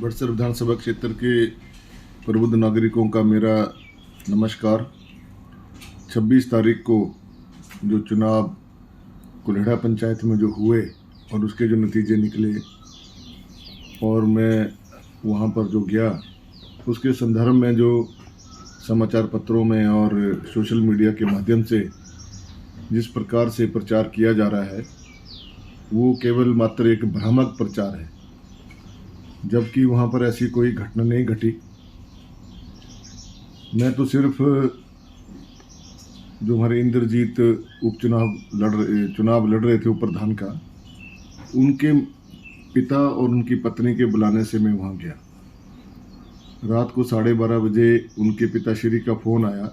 बड़सर विधानसभा क्षेत्र के प्रबुद्ध नागरिकों का मेरा नमस्कार। 26 तारीख को जो चुनाव कुल्हेड़ा पंचायत में जो हुए और उसके जो नतीजे निकले और मैं वहाँ पर जो गया, उसके संदर्भ में जो समाचार पत्रों में और सोशल मीडिया के माध्यम से जिस प्रकार से प्रचार किया जा रहा है वो केवल मात्र एक भ्रामक प्रचार है, जबकि वहाँ पर ऐसी कोई घटना नहीं घटी। मैं तो सिर्फ जो हमारे इंद्रजीत चुनाव लड़ रहे थे प्रधान का, उनके पिता और उनकी पत्नी के बुलाने से मैं वहाँ गया। रात को 12:30 बजे उनके पिताश्री का फ़ोन आया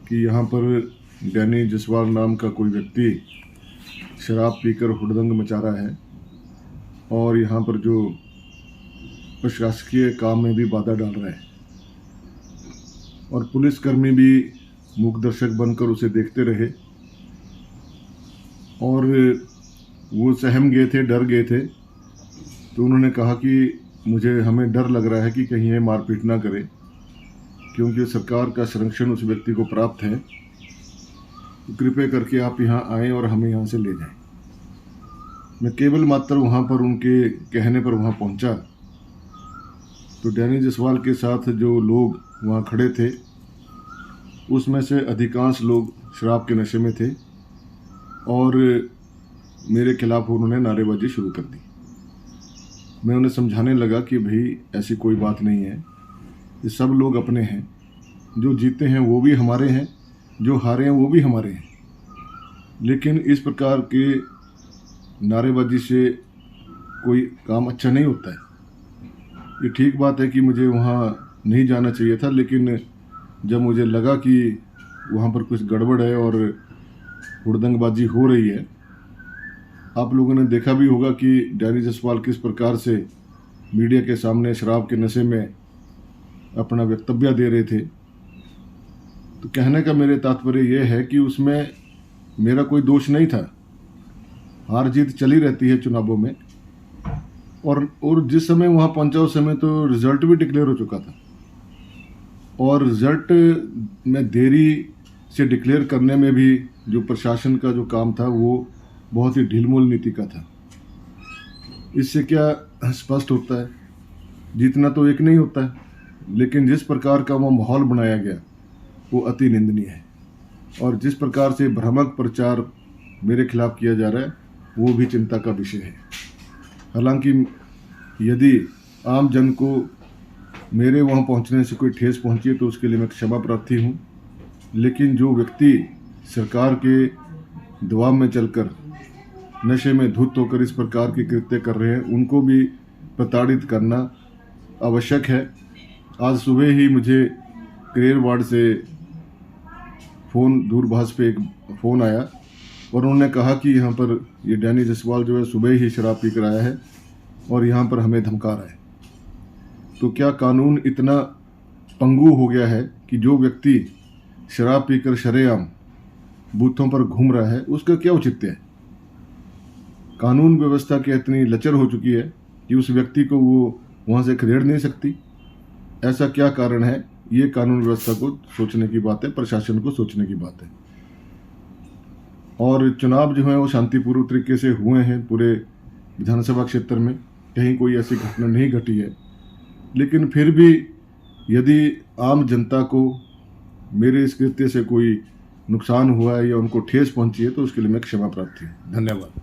कि यहाँ पर डैनी जसवाल नाम का कोई व्यक्ति शराब पीकर हुड़दंग मचा रहा है और यहाँ पर जो प्रशासकीय काम में भी बाधा डाल रहा है, और पुलिसकर्मी भी मूक दर्शक बनकर उसे देखते रहे और वो सहम गए थे, डर गए थे। तो उन्होंने कहा कि हमें डर लग रहा है कि कहीं ये मारपीट ना करे, क्योंकि सरकार का संरक्षण उस व्यक्ति को प्राप्त है। तो कृपया करके आप यहाँ आएँ और हमें यहाँ से ले जाएं। मैं केवल मात्र वहाँ पर उनके कहने पर वहाँ पहुँचा तो डैनी जसवाल के साथ जो लोग वहाँ खड़े थे उसमें से अधिकांश लोग शराब के नशे में थे और मेरे खिलाफ उन्होंने नारेबाजी शुरू कर दी। मैं उन्हें समझाने लगा कि भाई ऐसी कोई बात नहीं है, ये सब लोग अपने हैं, जो जीते हैं वो भी हमारे हैं, जो हारे हैं वो भी हमारे हैं। लेकिन इस प्रकार के नारेबाजी से कोई काम अच्छा नहीं होता है। ये ठीक बात है कि मुझे वहाँ नहीं जाना चाहिए था, लेकिन जब मुझे लगा कि वहाँ पर कुछ गड़बड़ है और हुड़दंगबाजी हो रही है, आप लोगों ने देखा भी होगा कि डैनी जसवाल किस प्रकार से मीडिया के सामने शराब के नशे में अपना वक्तव्य दे रहे थे। तो कहने का मेरे तात्पर्य ये है कि उसमें मेरा कोई दोष नहीं था। हार जीत चली रहती है चुनावों में, और जिस समय वहाँ पहुँचा उस समय तो रिज़ल्ट भी डिक्लेयर हो चुका था, और रिज़ल्ट में देरी से डिक्लेयर करने में भी जो प्रशासन का जो काम था वो बहुत ही ढीलमूल नीति का था। इससे क्या स्पष्ट होता है, जीतना तो एक नहीं होता है, लेकिन जिस प्रकार का वो माहौल बनाया गया वो अति निंदनीय है। और जिस प्रकार से भ्रामक प्रचार मेरे खिलाफ किया जा रहा है वो भी चिंता का विषय है। हालांकि यदि आम जन को मेरे वहाँ पहुँचने से कोई ठेस पहुँची है तो उसके लिए मैं क्षमा प्रार्थी हूँ, लेकिन जो व्यक्ति सरकार के दबाव में चलकर नशे में धुत होकर इस प्रकार के कृत्य कर रहे हैं उनको भी प्रताड़ित करना आवश्यक है। आज सुबह ही मुझे करेर वार्ड से दूरभाष पे एक फ़ोन आया और उन्होंने कहा कि यहाँ पर ये डैनी जसवाल जो है सुबह ही शराब पी कर आया है और यहाँ पर हमें धमका रहा है। तो क्या कानून इतना पंगु हो गया है कि जो व्यक्ति शराब पीकर शरेआम बूथों पर घूम रहा है उसका क्या औचित्य है? कानून व्यवस्था की इतनी लचर हो चुकी है कि उस व्यक्ति को वो वहाँ से खदेड़ नहीं सकती। ऐसा क्या कारण है? ये कानून व्यवस्था को सोचने की बात है, प्रशासन को सोचने की बात है। और चुनाव जो है वो शांतिपूर्वक तरीके से हुए हैं पूरे विधानसभा क्षेत्र में, कहीं कोई ऐसी घटना नहीं घटी है। लेकिन फिर भी यदि आम जनता को मेरे इस कृत्य से कोई नुकसान हुआ है या उनको ठेस पहुंची है तो उसके लिए मैं क्षमा प्रार्थी हूँ। धन्यवाद।